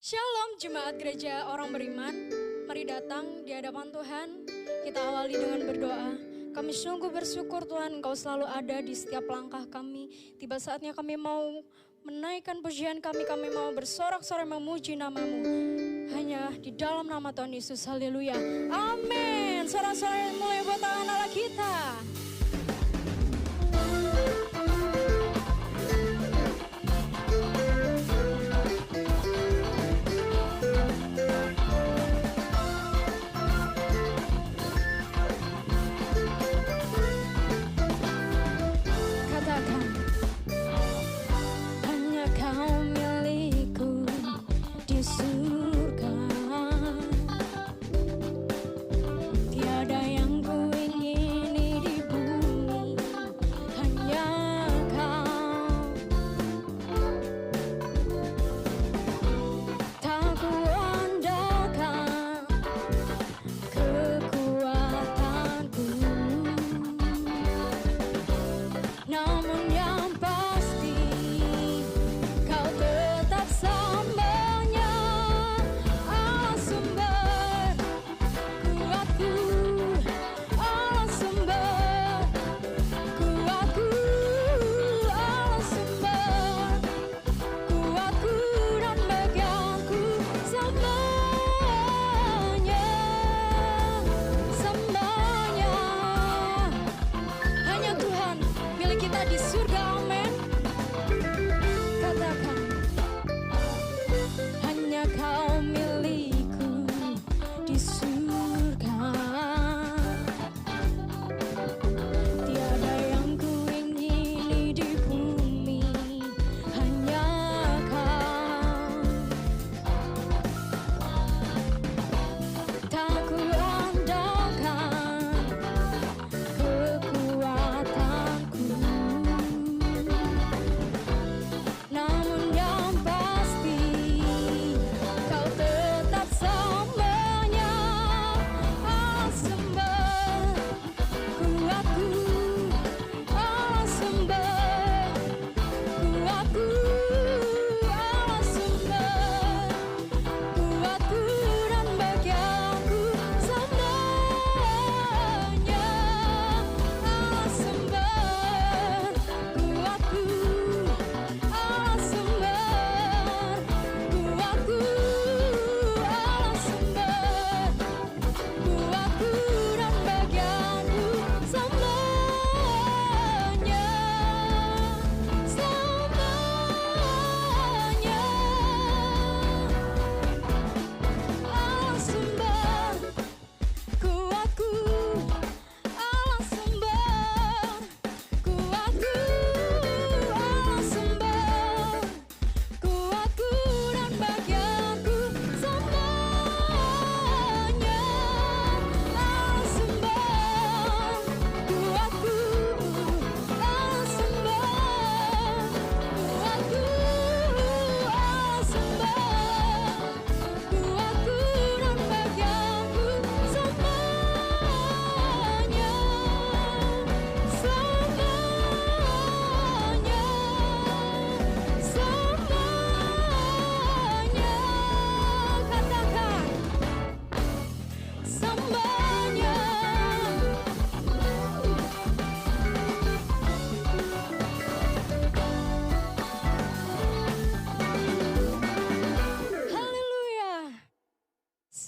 Shalom jemaat gereja orang beriman, mari datang di hadapan Tuhan. Kita awali dengan berdoa. Kami sungguh bersyukur Tuhan Engkau selalu ada di setiap langkah kami. Tiba saatnya kami mau menaikkan pujian kami mau bersorak-sorai memuji nama-Mu. Hanya di dalam nama Tuhan Yesus, haleluya. Amin. Sorak-sorai mulai buat tangan Allah kita.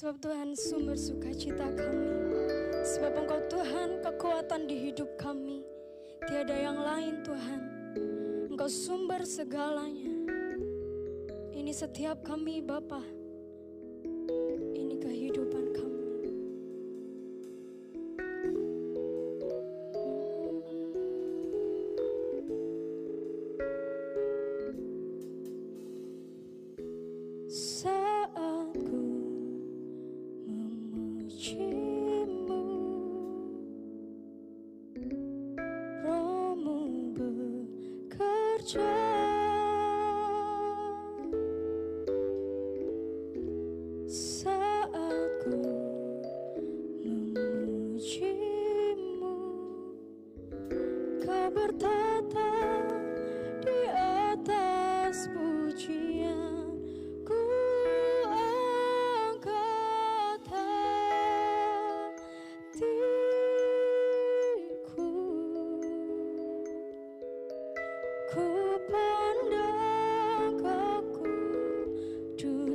Sebab Tuhan sumber sukacita kami. Sebab Engkau Tuhan kekuatan di hidup kami. Tiada yang lain Tuhan. Engkau sumber segalanya. Ini setiap kami Bapa. Ini kehidupan kami.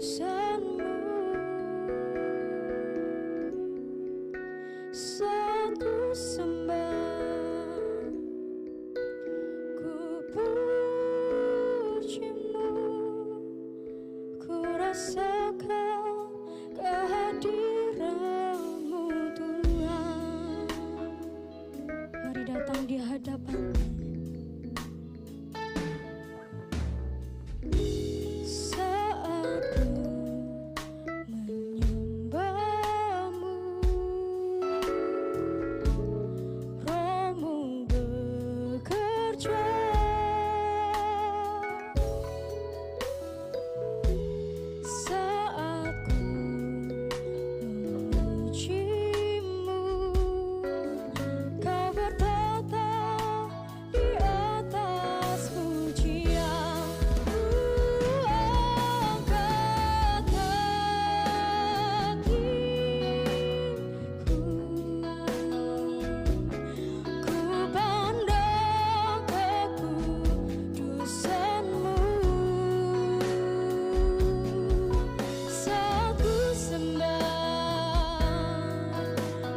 kudusanmu. Saat ku sembah, ku pujimu, ku rasakan kehadiranmu Tuhan. Mari datang di hadapan. Saat ku menyembahmu, Rohmu bekerja. Saat ku memujimu, Kau bertata di atas pujian. Ku angkat hatiku, ku pandang kekudusanmu. Saat ku sembah,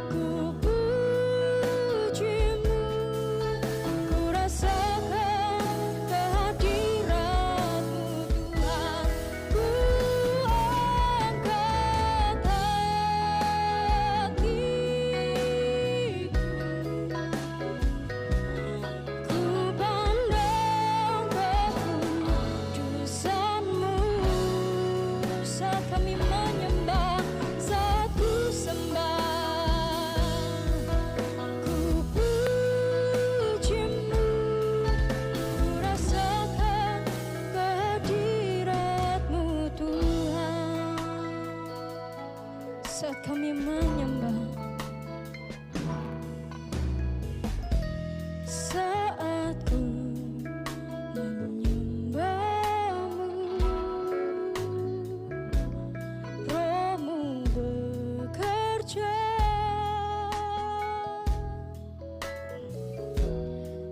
ku pujimu, ku rasakan kehadiranmu Tuhan. Ku angkat hatiku, ku pandang kekudusanmu. Saat kami menyembah, saat ku sembah, ku pujimu, ku rasakan kehadiratmu Tuhan. Saat kami menyembah, saat ku menyembahmu, Rohmu bekerja.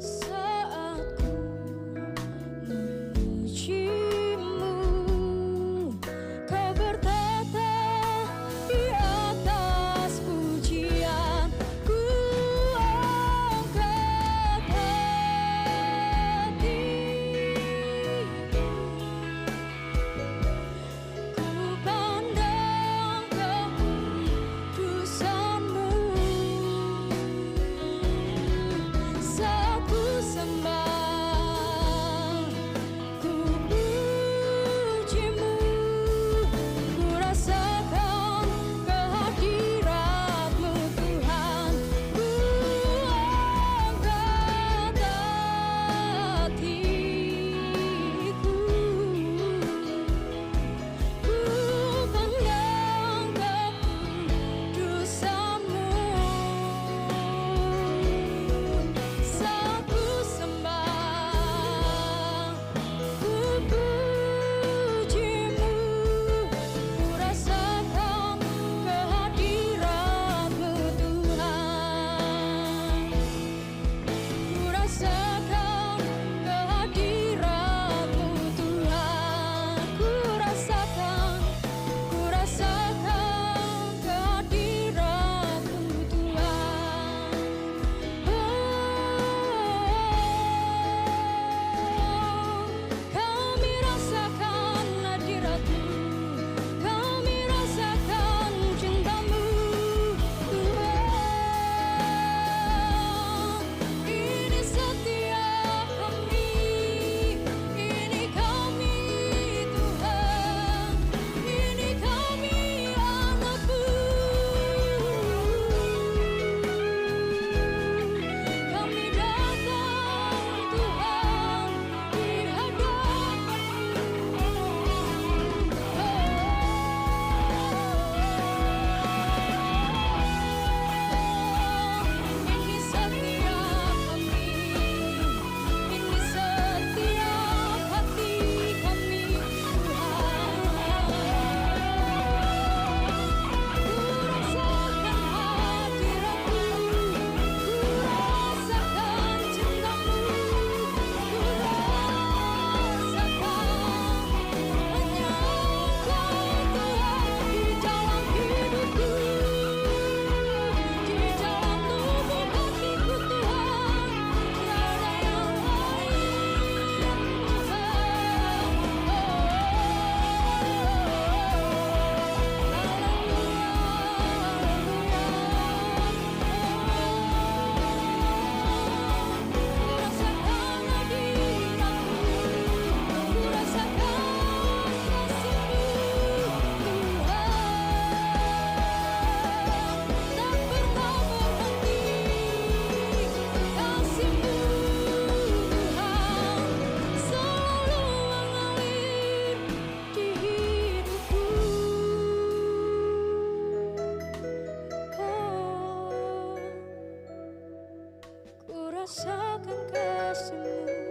Saat ku memujimu, Kau bertata di atas pujian. rasakan kasih-Mu.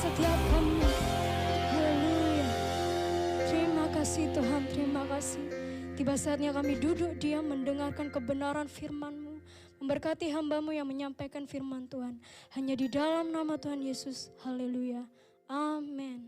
Setiap kami. Haleluya. Terima kasih Tuhan, terima kasih. Tiba saatnya kami duduk diam mendengarkan kebenaran firman-Mu. Memberkati hamba-Mu yang menyampaikan firman Tuhan. Hanya di dalam nama Tuhan Yesus. Haleluya. Amin.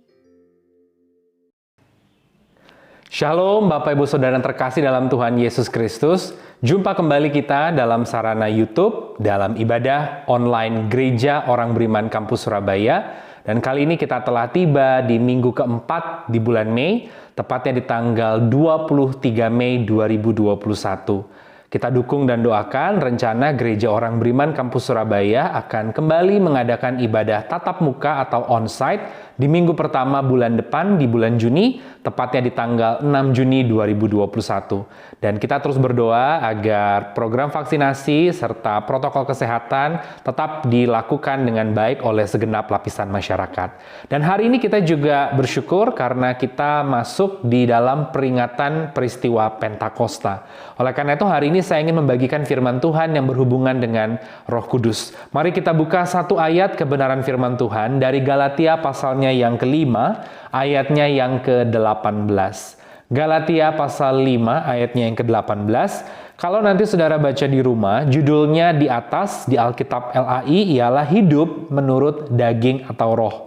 Shalom Bapak Ibu Saudara yang terkasih dalam Tuhan Yesus Kristus. Jumpa kembali kita dalam sarana YouTube dalam ibadah online Gereja Orang Beriman Kampus Surabaya. Dan kali ini kita telah tiba di minggu keempat di bulan Mei, tepatnya di tanggal 23 Mei 2021. Kita dukung dan doakan rencana Gereja Orang Beriman Kampus Surabaya akan kembali mengadakan ibadah tatap muka atau onsite di minggu pertama bulan depan di bulan Juni, tepatnya di tanggal 6 Juni 2021. Dan kita terus berdoa agar program vaksinasi serta protokol kesehatan tetap dilakukan dengan baik oleh segenap lapisan masyarakat. Dan hari ini kita juga bersyukur karena kita masuk di dalam peringatan peristiwa Pentakosta. Oleh karena itu hari ini saya ingin membagikan firman Tuhan yang berhubungan dengan Roh Kudus. Mari kita buka satu ayat kebenaran firman Tuhan dari Galatia pasalnya yang kelima, ayatnya yang ke-18. Galatia pasal 5 ayatnya yang ke-18. Kalau nanti saudara baca di rumah, judulnya di atas di Alkitab LAI ialah hidup menurut daging atau roh.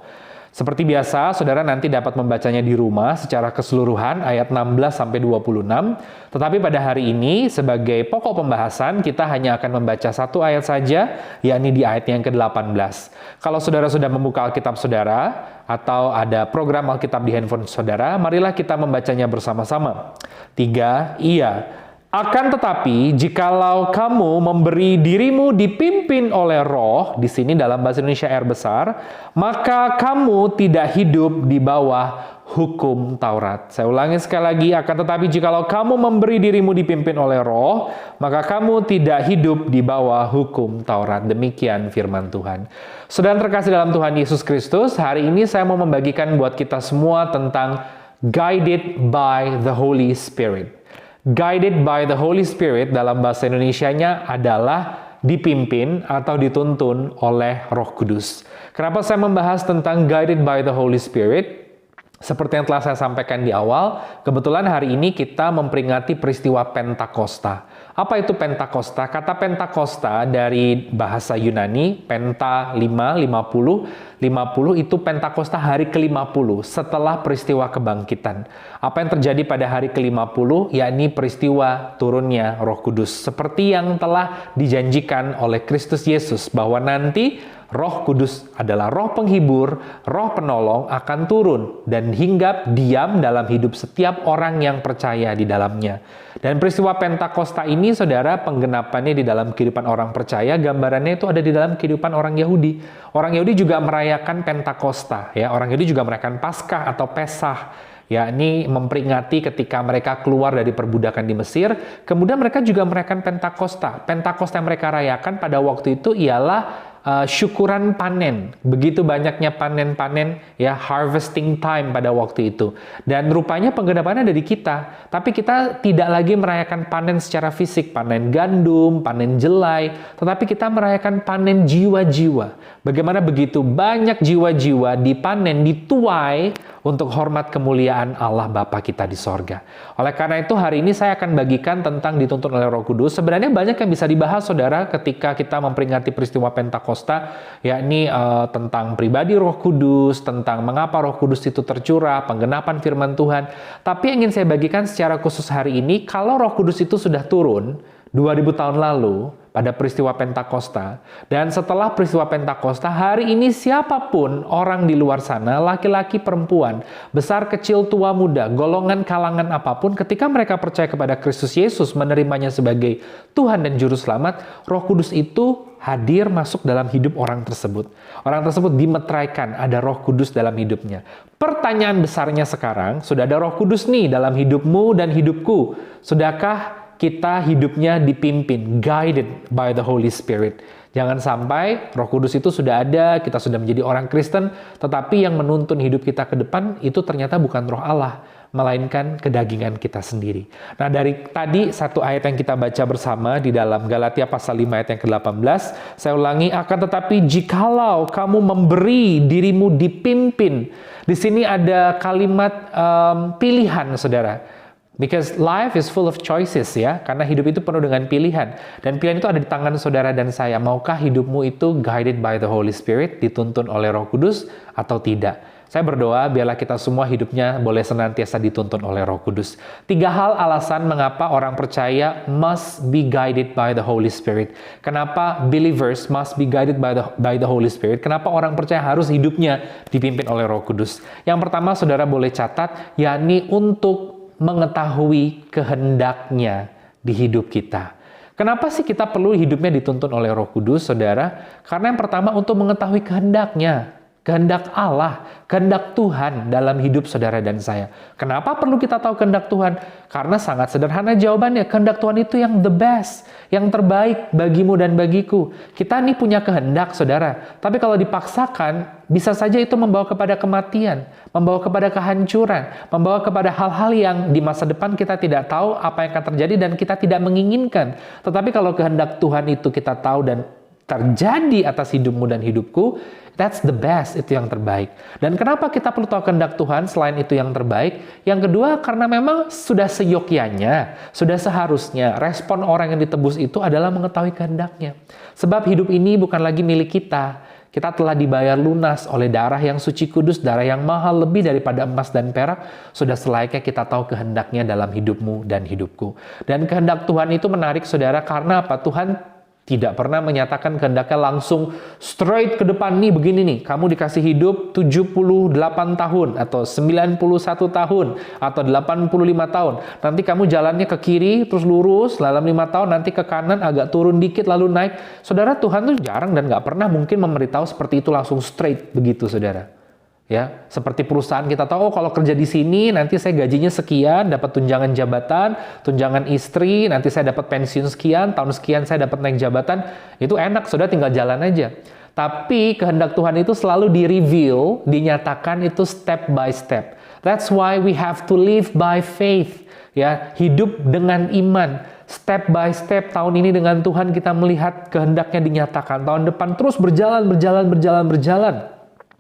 Seperti biasa, saudara nanti dapat membacanya di rumah secara keseluruhan ayat 16-26. Tetapi pada hari ini, sebagai pokok pembahasan, kita hanya akan membaca satu ayat saja, yakni di ayat yang ke-18. Kalau saudara sudah membuka Alkitab saudara, atau ada program Alkitab di handphone saudara, marilah kita membacanya bersama-sama. 3, iya. Akan tetapi, jikalau kamu memberi dirimu dipimpin oleh roh, di sini dalam bahasa Indonesia R besar, maka kamu tidak hidup di bawah hukum Taurat. Saya ulangi sekali lagi, akan tetapi jikalau kamu memberi dirimu dipimpin oleh Roh, maka kamu tidak hidup di bawah hukum Taurat. Demikian firman Tuhan. Saudara terkasih dalam Tuhan Yesus Kristus, hari ini saya mau membagikan buat kita semua tentang guided by the Holy Spirit. Guided by the Holy Spirit dalam bahasa Indonesianya adalah dipimpin atau dituntun oleh Roh Kudus. Kenapa saya membahas tentang guided by the Holy Spirit? Seperti yang telah saya sampaikan di awal, kebetulan hari ini kita memperingati peristiwa Pentakosta. Apa itu Pentakosta? Kata Pentakosta dari bahasa Yunani, Penta 5, 50 itu Pentakosta hari ke-50 setelah peristiwa kebangkitan. Apa yang terjadi pada hari ke-50? Yakni peristiwa turunnya Roh Kudus. Seperti yang telah dijanjikan oleh Kristus Yesus bahwa nanti Roh Kudus adalah roh penghibur, roh penolong akan turun dan hinggap diam dalam hidup setiap orang yang percaya di dalamnya. Dan peristiwa Pentakosta ini, saudara, penggenapannya di dalam kehidupan orang percaya, gambarannya itu ada di dalam kehidupan orang Yahudi. Orang Yahudi juga merayakan Pentakosta, ya. Orang Yahudi juga merayakan Paskah atau Pesah, yakni memperingati ketika mereka keluar dari perbudakan di Mesir. Kemudian mereka juga merayakan Pentakosta. Pentakosta yang mereka rayakan pada waktu itu ialah syukuran panen. Begitu banyaknya panen-panen, ya, harvesting time pada waktu itu. Dan rupanya penggenapannya ada di kita. Tapi kita tidak lagi merayakan panen secara fisik, panen gandum, panen jelai, tetapi kita merayakan panen jiwa-jiwa. Bagaimana begitu banyak jiwa-jiwa dipanen, dituai untuk hormat kemuliaan Allah Bapa kita di sorga. Oleh karena itu hari ini saya akan bagikan tentang dituntun oleh Roh Kudus. Sebenarnya banyak yang bisa dibahas, saudara, ketika kita memperingati peristiwa Pentakosta, yakni tentang pribadi Roh Kudus, tentang mengapa Roh Kudus itu tercurah, penggenapan firman Tuhan. Tapi yang ingin saya bagikan secara khusus hari ini, kalau Roh Kudus itu sudah turun 2000 tahun lalu pada peristiwa Pentakosta, dan setelah peristiwa Pentakosta, hari ini siapapun orang di luar sana, laki-laki, perempuan, besar, kecil, tua, muda, golongan, kalangan apapun, ketika mereka percaya kepada Kristus Yesus, menerimanya sebagai Tuhan dan Juru Selamat, Roh Kudus itu hadir masuk dalam hidup orang tersebut. Orang tersebut dimeteraikan, ada Roh Kudus dalam hidupnya. Pertanyaan besarnya sekarang, sudah ada Roh Kudus nih dalam hidupmu dan hidupku. Sudahkah kita hidupnya dipimpin, guided by the Holy Spirit? Jangan sampai Roh Kudus itu sudah ada, kita sudah menjadi orang Kristen, tetapi yang menuntun hidup kita ke depan itu ternyata bukan Roh Allah, melainkan kedagingan kita sendiri. Nah, dari tadi satu ayat yang kita baca bersama di dalam Galatia pasal 5 ayat yang ke-18, saya ulangi, akan tetapi jikalau kamu memberi dirimu dipimpin. Di sini ada kalimat pilihan, saudara. Because life is full of choices, ya. Karena hidup itu penuh dengan pilihan. Dan pilihan itu ada di tangan saudara dan saya. Maukah hidupmu itu guided by the Holy Spirit, dituntun oleh Roh Kudus, atau tidak? Saya berdoa biarlah kita semua hidupnya boleh senantiasa dituntun oleh Roh Kudus. 3 hal alasan mengapa orang percaya must be guided by the Holy Spirit. Kenapa believers must be guided by the Holy Spirit? Kenapa orang percaya harus hidupnya dipimpin oleh Roh Kudus? Yang pertama, saudara boleh catat, yakni untuk mengetahui kehendaknya di hidup kita. Kenapa sih kita perlu hidupnya dituntun oleh Roh Kudus, saudara? Karena yang pertama untuk mengetahui kehendaknya. Kehendak Allah, kehendak Tuhan dalam hidup saudara dan saya. Kenapa perlu kita tahu kehendak Tuhan? Karena sangat sederhana jawabannya. Kehendak Tuhan itu yang the best, yang terbaik bagimu dan bagiku. Kita nih punya kehendak, saudara. Tapi kalau dipaksakan, bisa saja itu membawa kepada kematian, membawa kepada kehancuran, membawa kepada hal-hal yang di masa depan kita tidak tahu apa yang akan terjadi dan kita tidak menginginkan. Tetapi kalau kehendak Tuhan itu kita tahu dan terjadi atas hidupmu dan hidupku, that's the best, itu yang terbaik. Dan kenapa kita perlu tahu kehendak Tuhan selain itu yang terbaik? Yang kedua, karena memang sudah seyogyanya, sudah seharusnya respon orang yang ditebus itu adalah mengetahui kehendaknya. Sebab hidup ini bukan lagi milik kita. Kita telah dibayar lunas oleh darah yang suci kudus, darah yang mahal lebih daripada emas dan perak. Sudah selayaknya kita tahu kehendaknya dalam hidupmu dan hidupku. Dan kehendak Tuhan itu menarik, saudara, karena apa? Tuhan tidak pernah menyatakan kehendaknya langsung straight ke depan, nih begini nih, kamu dikasih hidup 78 tahun atau 91 tahun atau 85 tahun. Nanti kamu jalannya ke kiri terus lurus, dalam 5 tahun nanti ke kanan agak turun dikit lalu naik. Saudara, Tuhan tuh jarang dan nggak pernah mungkin memberitahu seperti itu langsung straight begitu, saudara. Ya, seperti perusahaan kita tahu, oh kalau kerja di sini nanti saya gajinya sekian, dapat tunjangan jabatan, tunjangan istri, nanti saya dapat pensiun sekian, tahun sekian saya dapat naik jabatan. Itu enak, sudah tinggal jalan aja. Tapi kehendak Tuhan itu selalu di-reveal, dinyatakan itu step by step. That's why we have to live by faith. Ya, hidup dengan iman. Step by step, tahun ini dengan Tuhan kita melihat kehendaknya dinyatakan. Tahun depan terus berjalan.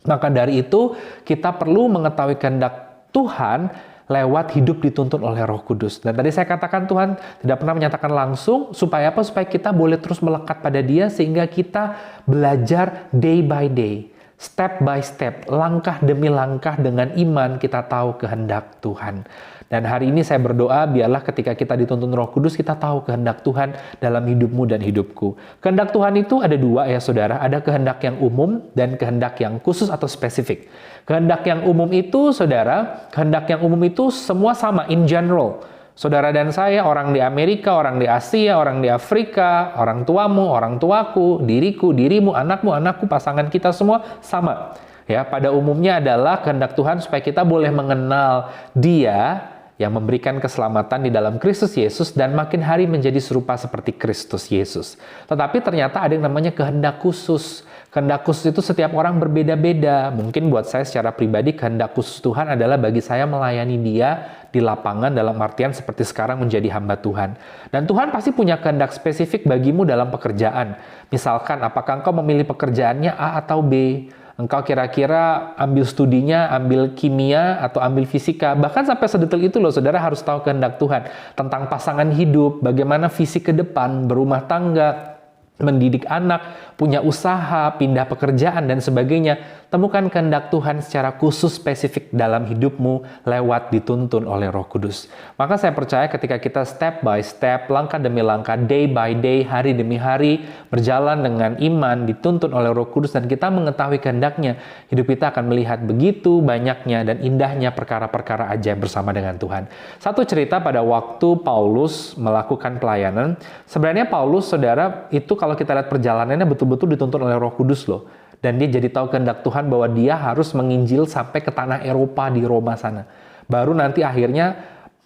Maka dari itu, kita perlu mengetahui kehendak Tuhan lewat hidup dituntun oleh Roh Kudus. Dan tadi saya katakan Tuhan tidak pernah menyatakan langsung, supaya apa? Supaya kita boleh terus melekat pada Dia, sehingga kita belajar day by day, step by step, langkah demi langkah dengan iman kita tahu kehendak Tuhan. Dan hari ini saya berdoa, biarlah ketika kita dituntun Roh Kudus, kita tahu kehendak Tuhan dalam hidupmu dan hidupku. Kehendak Tuhan itu ada dua ya saudara, ada kehendak yang umum dan kehendak yang khusus atau spesifik. Kehendak yang umum itu saudara, kehendak yang umum itu semua sama, in general. Saudara dan saya, orang di Amerika, orang di Asia, orang di Afrika, orang tuamu, orang tuaku, diriku, dirimu, anakmu, anakku, pasangan kita semua sama. Ya, pada umumnya adalah kehendak Tuhan supaya kita boleh mengenal Dia yang memberikan keselamatan di dalam Kristus Yesus dan makin hari menjadi serupa seperti Kristus Yesus. Tetapi ternyata ada yang namanya kehendak khusus. Kehendak khusus itu setiap orang berbeda-beda. Mungkin buat saya secara pribadi kehendak khusus Tuhan adalah bagi saya melayani Dia di lapangan, dalam artian seperti sekarang menjadi hamba Tuhan. Dan Tuhan pasti punya kehendak spesifik bagimu dalam pekerjaan. Misalkan apakah engkau memilih pekerjaannya A atau B? Engkau kira-kira ambil studinya, ambil kimia, atau ambil fisika. Bahkan sampai sedetail itu loh, saudara harus tahu kehendak Tuhan. Tentang pasangan hidup, bagaimana visi ke depan, berumah tangga, mendidik anak, punya usaha, pindah pekerjaan, dan sebagainya. Temukan kehendak Tuhan secara khusus spesifik dalam hidupmu lewat dituntun oleh Roh Kudus. Maka saya percaya ketika kita step by step, langkah demi langkah, day by day, hari demi hari, berjalan dengan iman, dituntun oleh Roh Kudus, dan kita mengetahui kehendaknya, hidup kita akan melihat begitu banyaknya dan indahnya perkara-perkara ajaib bersama dengan Tuhan. Satu cerita pada waktu Paulus melakukan pelayanan, sebenarnya Paulus, saudara, itu kalau kita lihat perjalanannya betul-betul dituntun oleh Roh Kudus loh. Dan dia jadi tahu kehendak Tuhan bahwa dia harus menginjil sampai ke tanah Eropa di Roma sana. Baru nanti akhirnya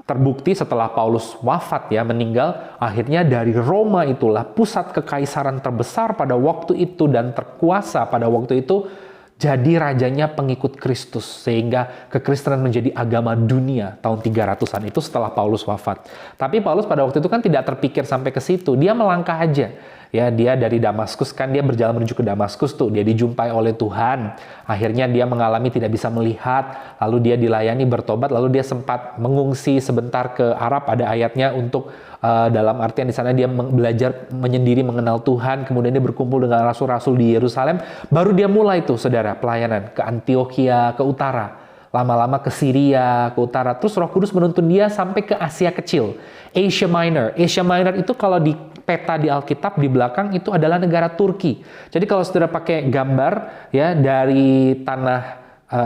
terbukti setelah Paulus wafat ya, meninggal, akhirnya dari Roma itulah pusat kekaisaran terbesar pada waktu itu dan terkuasa pada waktu itu, jadi rajanya pengikut Kristus, sehingga kekristenan menjadi agama dunia tahun 300-an itu setelah Paulus wafat. Tapi Paulus pada waktu itu kan tidak terpikir sampai ke situ, dia melangkah aja. Ya, dia dari Damaskus kan dia berjalan menuju ke Damaskus tuh, dia dijumpai oleh Tuhan. Akhirnya dia mengalami tidak bisa melihat, lalu dia dilayani bertobat, lalu dia sempat mengungsi sebentar ke Arab, ada ayatnya untuk dalam artian di sana dia belajar menyendiri mengenal Tuhan, kemudian dia berkumpul dengan rasul-rasul di Yerusalem, baru dia mulai tuh saudara pelayanan ke Antioquia, ke utara. Lama-lama ke Syria, ke utara. Terus Roh Kudus menuntun dia sampai ke Asia Kecil, Asia Minor. Asia Minor itu kalau di peta di Alkitab di belakang itu adalah negara Turki. Jadi kalau saudara pakai gambar ya dari tanah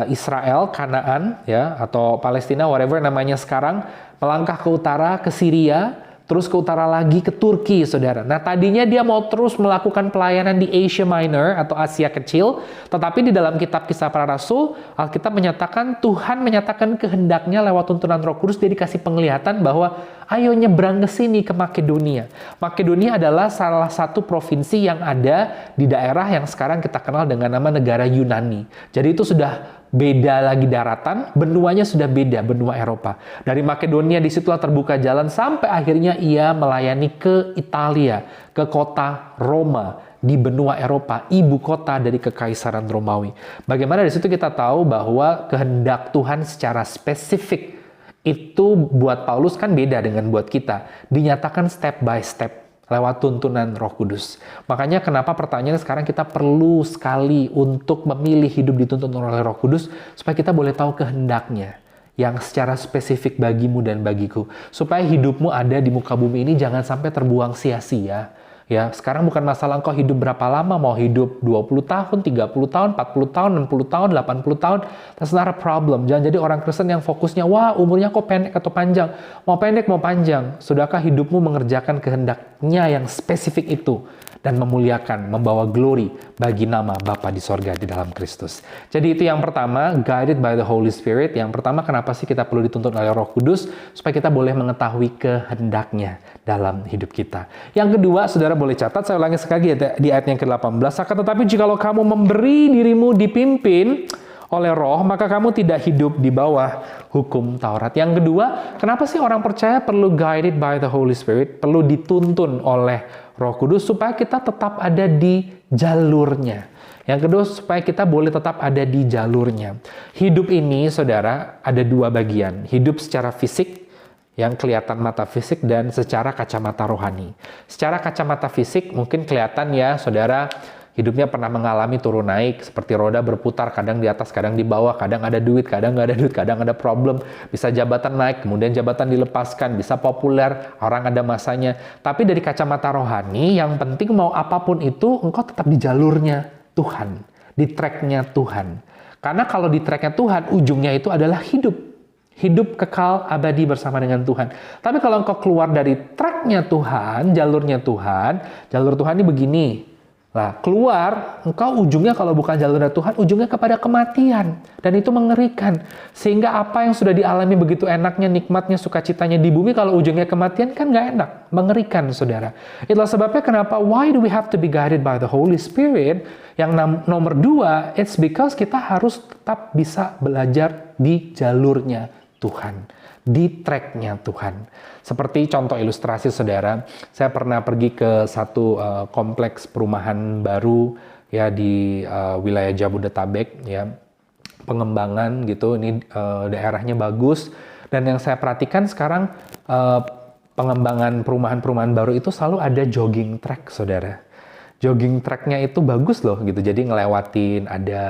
Israel, Kanaan ya atau Palestina, whatever namanya sekarang, melangkah ke utara ke Syria, terus ke utara lagi ke Turki, saudara. Nah, tadinya dia mau terus melakukan pelayanan di Asia Minor atau Asia Kecil, tetapi di dalam kitab Kisah Para Rasul, Alkitab menyatakan, Tuhan menyatakan kehendaknya lewat tuntunan Roh Kudus, dia dikasih penglihatan bahwa ayo nyebrang ke sini, ke Makedonia. Makedonia adalah salah satu provinsi yang ada di daerah yang sekarang kita kenal dengan nama negara Yunani. Jadi itu sudah beda lagi daratan, benuanya sudah beda, benua Eropa. Dari Makedonia disitulah terbuka jalan sampai akhirnya ia melayani ke Italia, ke kota Roma di benua Eropa, ibu kota dari kekaisaran Romawi. Bagaimana di situ kita tahu bahwa kehendak Tuhan secara spesifik itu buat Paulus kan beda dengan buat kita, dinyatakan step by step lewat tuntunan Roh Kudus. Makanya kenapa pertanyaannya sekarang kita perlu sekali untuk memilih hidup dituntun oleh Roh Kudus supaya kita boleh tahu kehendaknya yang secara spesifik bagimu dan bagiku. Supaya hidupmu ada di muka bumi ini jangan sampai terbuang sia-sia. Ya, sekarang bukan masalah engkau hidup berapa lama, mau hidup 20 tahun, 30 tahun, 40 tahun, 60 tahun, 80 tahun, that's not a problem. Jangan jadi orang Kristen yang fokusnya, wah umurnya kok pendek atau panjang. Mau pendek, mau panjang. Sudahkah hidupmu mengerjakan kehendaknya yang spesifik itu? Dan memuliakan, membawa glory bagi nama Bapa di sorga di dalam Kristus. Jadi itu yang pertama, guided by the Holy Spirit. Yang pertama, kenapa sih kita perlu dituntun oleh Roh Kudus? Supaya kita boleh mengetahui kehendaknya dalam hidup kita. Yang kedua, saudara boleh catat, saya ulangi sekali di ayat yang ke-18. Akan tetapi jikalau kamu memberi dirimu dipimpin oleh Roh, maka kamu tidak hidup di bawah hukum Taurat. Yang kedua, kenapa sih orang percaya perlu guided by the Holy Spirit, perlu dituntun oleh Roh Kudus supaya kita tetap ada di jalurnya. Yang kedua, supaya kita boleh tetap ada di jalurnya. Hidup ini, saudara, ada dua bagian. Hidup secara fisik, yang kelihatan mata fisik, dan secara kacamata rohani. Secara kacamata fisik, mungkin kelihatan ya, saudara, hidupnya pernah mengalami turun naik, seperti roda berputar, kadang di atas, kadang di bawah, kadang ada duit, kadang nggak ada duit, kadang ada problem, bisa jabatan naik, kemudian jabatan dilepaskan, bisa populer, orang ada masanya. Tapi dari kacamata rohani, yang penting mau apapun itu, engkau tetap di jalurnya Tuhan, di tracknya Tuhan. Karena kalau di tracknya Tuhan, ujungnya itu adalah hidup. Hidup kekal abadi bersama dengan Tuhan. Tapi kalau engkau keluar dari tracknya Tuhan, jalurnya Tuhan, jalur Tuhan ini begini. Nah, keluar, engkau ujungnya kalau bukan jalur dari Tuhan, ujungnya kepada kematian. Dan itu mengerikan. Sehingga apa yang sudah dialami begitu enaknya, nikmatnya, sukacitanya di bumi, kalau ujungnya kematian kan nggak enak. Mengerikan, saudara. Itulah sebabnya kenapa, why do we have to be guided by the Holy Spirit? Yang nomor dua, it's because kita harus tetap bisa belajar di jalurnya Tuhan. Di tracknya Tuhan. Seperti contoh ilustrasi, saudara, saya pernah pergi ke satu kompleks perumahan baru ya di wilayah Jabodetabek ya, pengembangan gitu. Ini daerahnya bagus, dan yang saya perhatikan sekarang pengembangan perumahan-perumahan baru itu selalu ada jogging track, saudara. Jogging tracknya itu bagus loh gitu, jadi ngelewatin ada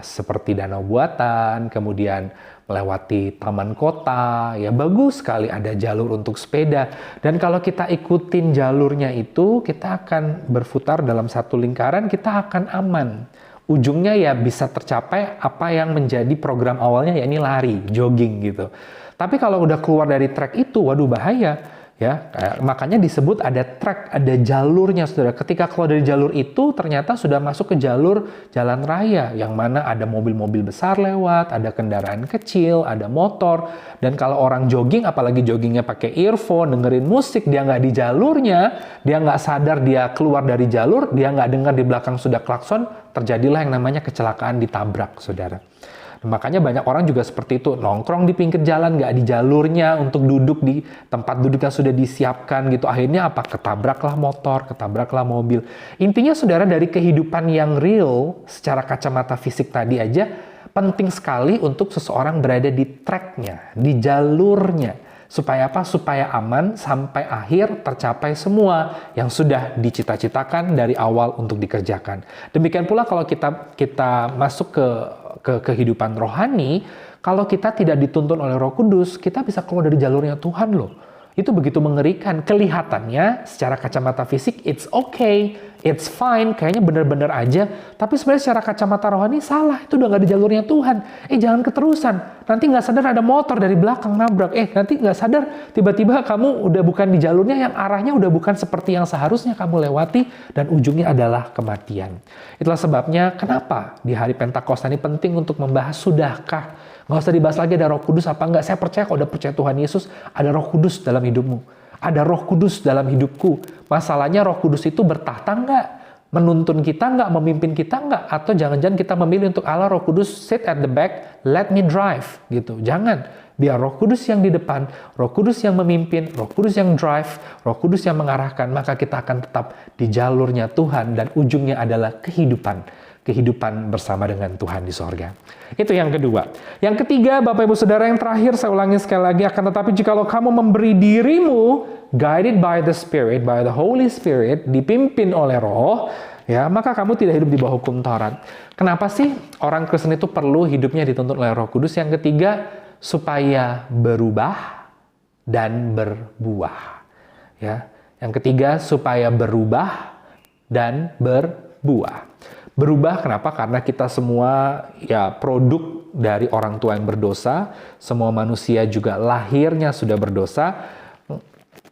seperti danau buatan, kemudian melewati taman kota, ya bagus sekali, ada jalur untuk sepeda. Dan kalau kita ikutin jalurnya itu, kita akan berputar dalam satu lingkaran, kita akan aman. Ujungnya ya bisa tercapai apa yang menjadi program awalnya, yakni lari, jogging gitu. Tapi kalau udah keluar dari track itu, waduh bahaya. Ya, makanya disebut ada track, ada jalurnya, saudara. Ketika keluar dari jalur itu, ternyata sudah masuk ke jalur jalan raya, yang mana ada mobil-mobil besar lewat, ada kendaraan kecil, ada motor. Dan kalau orang jogging, apalagi joggingnya pakai earphone, dengerin musik, dia nggak di jalurnya, dia nggak sadar dia keluar dari jalur, dia nggak dengar di belakang sudah klakson, terjadilah yang namanya kecelakaan, ditabrak, saudara. Makanya banyak orang juga seperti itu, nongkrong di pinggir jalan, nggak di jalurnya untuk duduk di tempat duduk yang sudah disiapkan gitu. Akhirnya apa? Ketabraklah motor, ketabraklah mobil. Intinya, saudara, dari kehidupan yang real, secara kacamata fisik tadi aja, penting sekali untuk seseorang berada di tracknya, di jalurnya. Supaya apa? Supaya aman sampai akhir tercapai semua yang sudah dicita-citakan dari awal untuk dikerjakan. Demikian pula kalau kita masuk ke kehidupan rohani, kalau kita tidak dituntun oleh Roh Kudus, kita bisa keluar dari jalurnya Tuhan loh. Itu begitu mengerikan. Kelihatannya secara kacamata fisik, it's okay, it's fine, kayaknya benar-benar aja. Tapi sebenarnya secara kacamata rohani salah, itu udah nggak di jalurnya Tuhan. Jangan keterusan. Nanti nggak sadar ada motor dari belakang nabrak. Nanti nggak sadar tiba-tiba kamu udah bukan di jalurnya, yang arahnya udah bukan seperti yang seharusnya kamu lewati, dan ujungnya adalah kematian. Itulah sebabnya kenapa di hari Pentakosta ini penting untuk membahas sudahkah. Nggak usah dibahas lagi ada Roh Kudus apa enggak. Saya percaya kalau udah percaya Tuhan Yesus, ada Roh Kudus dalam hidupmu. Ada Roh Kudus dalam hidupku. Masalahnya Roh Kudus itu bertahta enggak? Menuntun kita enggak? Memimpin kita enggak? Atau jangan-jangan kita memilih untuk Allah Roh Kudus sit at the back, let me drive gitu. Jangan. Biar Roh Kudus yang di depan, Roh Kudus yang memimpin, Roh Kudus yang drive, Roh Kudus yang mengarahkan, maka kita akan tetap di jalurnya Tuhan, dan ujungnya adalah kehidupan bersama dengan Tuhan di sorga. Itu yang kedua. Yang ketiga, Bapak Ibu Saudara, yang terakhir saya ulangi sekali lagi, akan tetapi jikalau kamu memberi dirimu guided by the Spirit, by the Holy Spirit, dipimpin oleh Roh, ya, maka kamu tidak hidup di bawah hukum Taurat. Kenapa sih orang Kristen itu perlu hidupnya dituntun oleh Roh Kudus? Yang ketiga, supaya berubah dan berbuah. Ya. Yang ketiga, supaya berubah dan berbuah. Berubah kenapa? Karena kita semua ya produk dari orang tua yang berdosa. Semua manusia juga lahirnya sudah berdosa.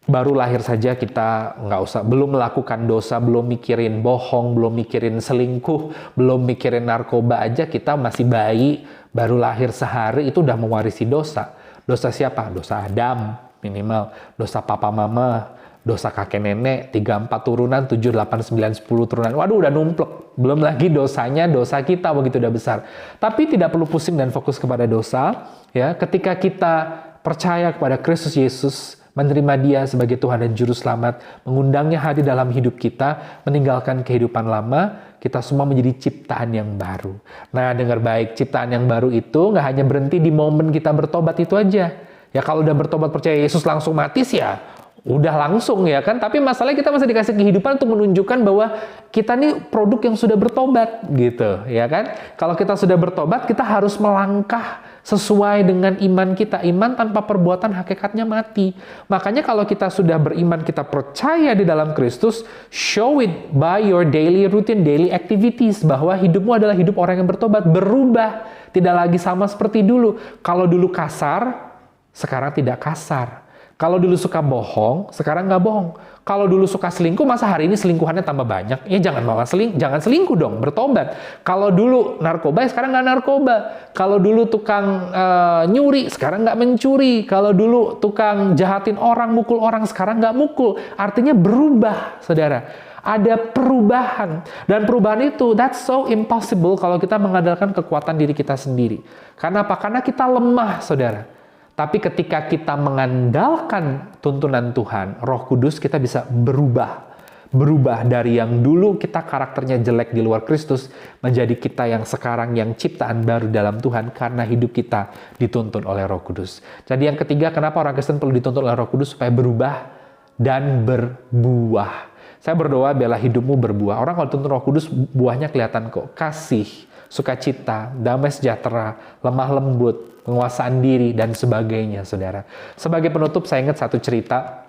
Baru lahir saja kita belum melakukan dosa, belum mikirin bohong, belum mikirin selingkuh, belum mikirin narkoba aja, kita masih bayi, baru lahir sehari itu udah mewarisi dosa. Dosa siapa? Dosa Adam minimal, dosa papa mama, dosa kakek nenek, 3-4 turunan, 7, 8, 9, 10 turunan. Waduh, udah numplek. Belum lagi dosanya, dosa kita begitu udah besar. Tapi tidak perlu pusing dan fokus kepada dosa. Ya, ketika kita percaya kepada Kristus Yesus, menerima Dia sebagai Tuhan dan Juru Selamat, mengundangnya hadir dalam hidup kita, meninggalkan kehidupan lama, kita semua menjadi ciptaan yang baru. Nah, dengar baik, ciptaan yang baru itu nggak hanya berhenti di momen kita bertobat itu aja. Ya, kalau udah bertobat percaya Yesus langsung mati sih ya, udah langsung ya kan, tapi masalahnya kita masih dikasih kehidupan untuk menunjukkan bahwa kita nih produk yang sudah bertobat gitu ya kan. Kalau kita sudah bertobat, kita harus melangkah sesuai dengan iman kita. Iman tanpa perbuatan hakikatnya mati. Makanya kalau kita sudah beriman, kita percaya di dalam Kristus, show it by your daily routine, daily activities, bahwa hidupmu adalah hidup orang yang bertobat, berubah, tidak lagi sama seperti dulu. Kalau dulu kasar, sekarang tidak kasar. Kalau dulu suka bohong, sekarang nggak bohong. Kalau dulu suka selingkuh, masa hari ini selingkuhannya tambah banyak? Ya jangan selingkuh dong, bertobat. Kalau dulu narkoba, sekarang nggak narkoba. Kalau dulu tukang nyuri, sekarang nggak mencuri. Kalau dulu tukang jahatin orang, mukul orang, sekarang nggak mukul. Artinya berubah, saudara. Ada perubahan. Dan perubahan itu, that's so impossible kalau kita mengandalkan kekuatan diri kita sendiri. Karena apa? Karena kita lemah, saudara. Tapi ketika kita mengandalkan tuntunan Tuhan, Roh Kudus, kita bisa berubah. Berubah dari yang dulu kita karakternya jelek di luar Kristus, menjadi kita yang sekarang yang ciptaan baru dalam Tuhan, karena hidup kita dituntun oleh Roh Kudus. Jadi yang ketiga, kenapa orang Kristen perlu dituntun oleh Roh Kudus? Supaya berubah dan berbuah. Saya berdoa biarlah hidupmu berbuah. Orang kalau dituntun Roh Kudus, buahnya kelihatan kok. Kasih, sukacita, damai sejahtera, lemah lembut, penguasaan diri, dan sebagainya, saudara. Sebagai penutup, saya ingat satu cerita.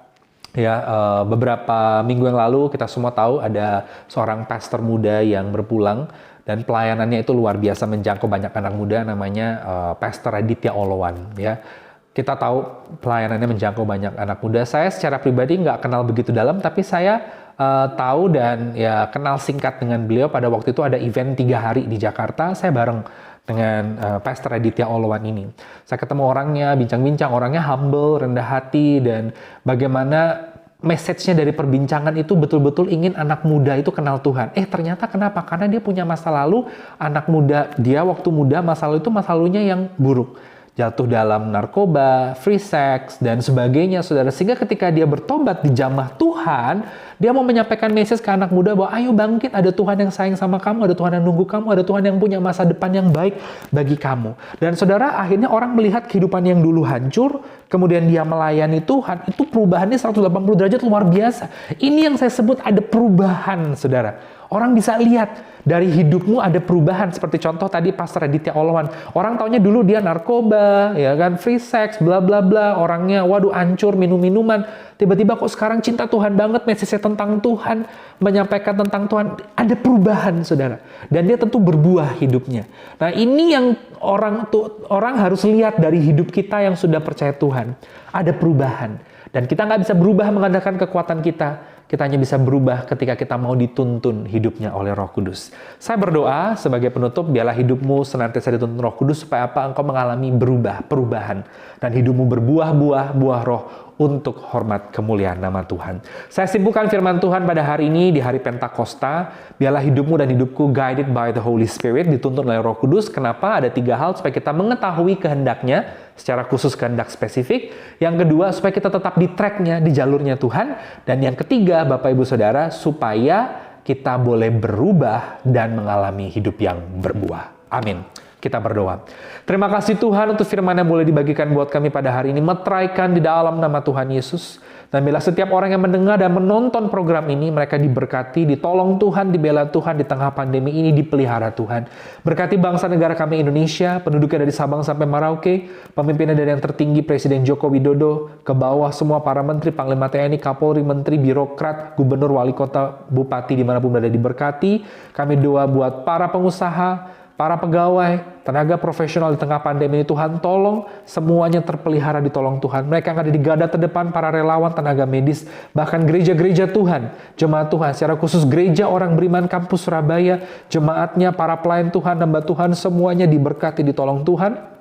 Ya, beberapa minggu yang lalu kita semua tahu ada seorang pastor muda yang berpulang, dan pelayanannya itu luar biasa, menjangkau banyak anak muda, namanya Pastor Aditya Olowan. Ya, kita tahu pelayanannya menjangkau banyak anak muda. Saya secara pribadi nggak kenal begitu dalam, tapi saya tahu dan ya kenal singkat dengan beliau. Pada waktu itu ada event 3 hari di Jakarta, saya bareng dengan Pastor Aditya Olowan ini. Saya ketemu orangnya, bincang-bincang, orangnya humble, rendah hati, dan bagaimana message-nya dari perbincangan itu betul-betul ingin anak muda itu kenal Tuhan. Ternyata kenapa? Karena dia punya masa lalu, anak muda, dia waktu muda masa lalu itu masa lalunya yang buruk. Jatuh dalam narkoba, free sex, dan sebagainya, saudara. Sehingga ketika dia bertobat di jamah Tuhan, dia mau menyampaikan message ke anak muda bahwa ayo bangkit, ada Tuhan yang sayang sama kamu, ada Tuhan yang nunggu kamu, ada Tuhan yang punya masa depan yang baik bagi kamu. Dan saudara, akhirnya orang melihat kehidupan yang dulu hancur, kemudian dia melayani Tuhan, itu perubahannya 180 derajat luar biasa. Ini yang saya sebut ada perubahan, saudara. Orang bisa lihat dari hidupmu ada perubahan. Seperti contoh tadi Pastor Aditya Olowan. Orang taunya dulu dia narkoba, ya kan, free sex, bla bla bla. Orangnya waduh hancur, minum-minuman. Tiba-tiba kok sekarang cinta Tuhan banget, message-nya tentang Tuhan, menyampaikan tentang Tuhan. Ada perubahan, saudara. Dan dia tentu berbuah hidupnya. Nah, ini yang orang harus lihat dari hidup kita yang sudah percaya Tuhan. Ada perubahan. Dan kita nggak bisa berubah mengandalkan kekuatan kita. Kita hanya bisa berubah ketika kita mau dituntun hidupnya oleh Roh Kudus. Saya berdoa sebagai penutup, biarlah hidupmu senantiasa dituntun Roh Kudus, supaya apa? Engkau mengalami perubahan. Dan hidupmu berbuah-buah, buah roh, untuk hormat kemuliaan nama Tuhan. Saya simpulkan firman Tuhan pada hari ini, di hari Pentakosta, biarlah hidupmu dan hidupku guided by the Holy Spirit, dituntun oleh Roh Kudus. Kenapa? Ada 3 hal, supaya kita mengetahui kehendaknya, secara khusus kehendak spesifik. Yang kedua, supaya kita tetap di track-nya, di jalurnya Tuhan. Dan yang ketiga, Bapak Ibu Saudara, supaya kita boleh berubah dan mengalami hidup yang berbuah. Amin. Kita berdoa. Terima kasih Tuhan untuk firman yang boleh dibagikan buat kami pada hari ini. Meteraikan di dalam nama Tuhan Yesus. Dan bila setiap orang yang mendengar dan menonton program ini, mereka diberkati, ditolong Tuhan, dibela Tuhan di tengah pandemi ini, dipelihara Tuhan. Berkati bangsa negara kami Indonesia, penduduknya dari Sabang sampai Merauke, pemimpinnya dari yang tertinggi Presiden Joko Widodo, ke bawah semua para menteri, Panglima TNI, Kapolri, Menteri, Birokrat, Gubernur, Wali Kota, Bupati, dimanapun berada diberkati. Kami doa buat para pengusaha, para pegawai, tenaga profesional di tengah pandemi ini, Tuhan tolong semuanya terpelihara, ditolong Tuhan. Mereka yang ada di garda terdepan, para relawan, tenaga medis, bahkan gereja-gereja Tuhan, jemaat Tuhan, secara khusus gereja Orang Beriman Kampus Surabaya, jemaatnya, para pelayan Tuhan, hamba Tuhan, semuanya diberkati, ditolong Tuhan.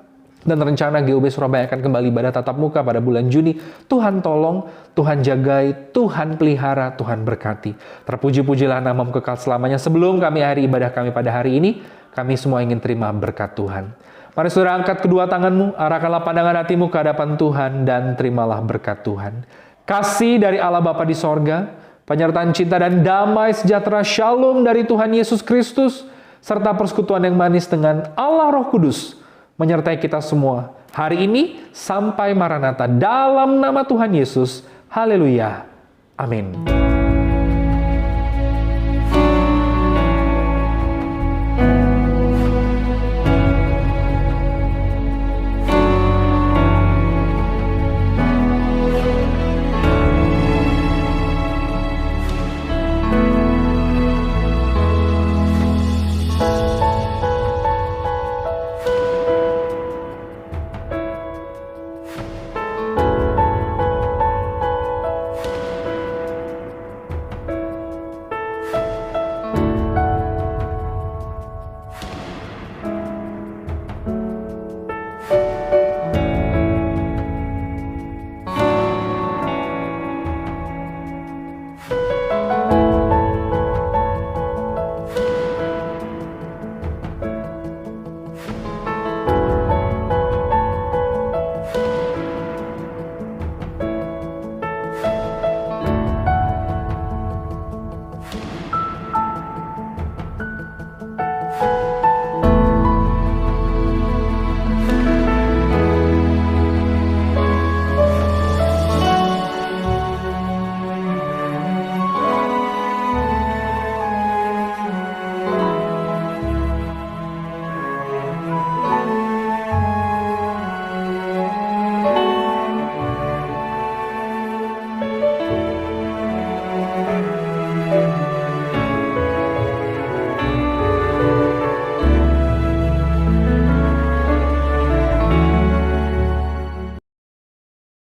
Dan rencana GOB Surabaya akan kembali ibadah tatap muka pada bulan Juni. Tuhan tolong, Tuhan jagai, Tuhan pelihara, Tuhan berkati. Terpuji-pujilah nama-Mu kekal selamanya. Sebelum kami akhiri ibadah kami pada hari ini, kami semua ingin terima berkat Tuhan. Mari saudara angkat kedua tanganmu, arahkanlah pandangan hatimu ke hadapan Tuhan, dan terimalah berkat Tuhan. Kasih dari Allah Bapa di sorga, penyertaan cinta dan damai sejahtera shalom dari Tuhan Yesus Kristus, serta persekutuan yang manis dengan Allah Roh Kudus, menyertai kita semua hari ini sampai Maranatha, dalam nama Tuhan Yesus. Haleluya. Amin.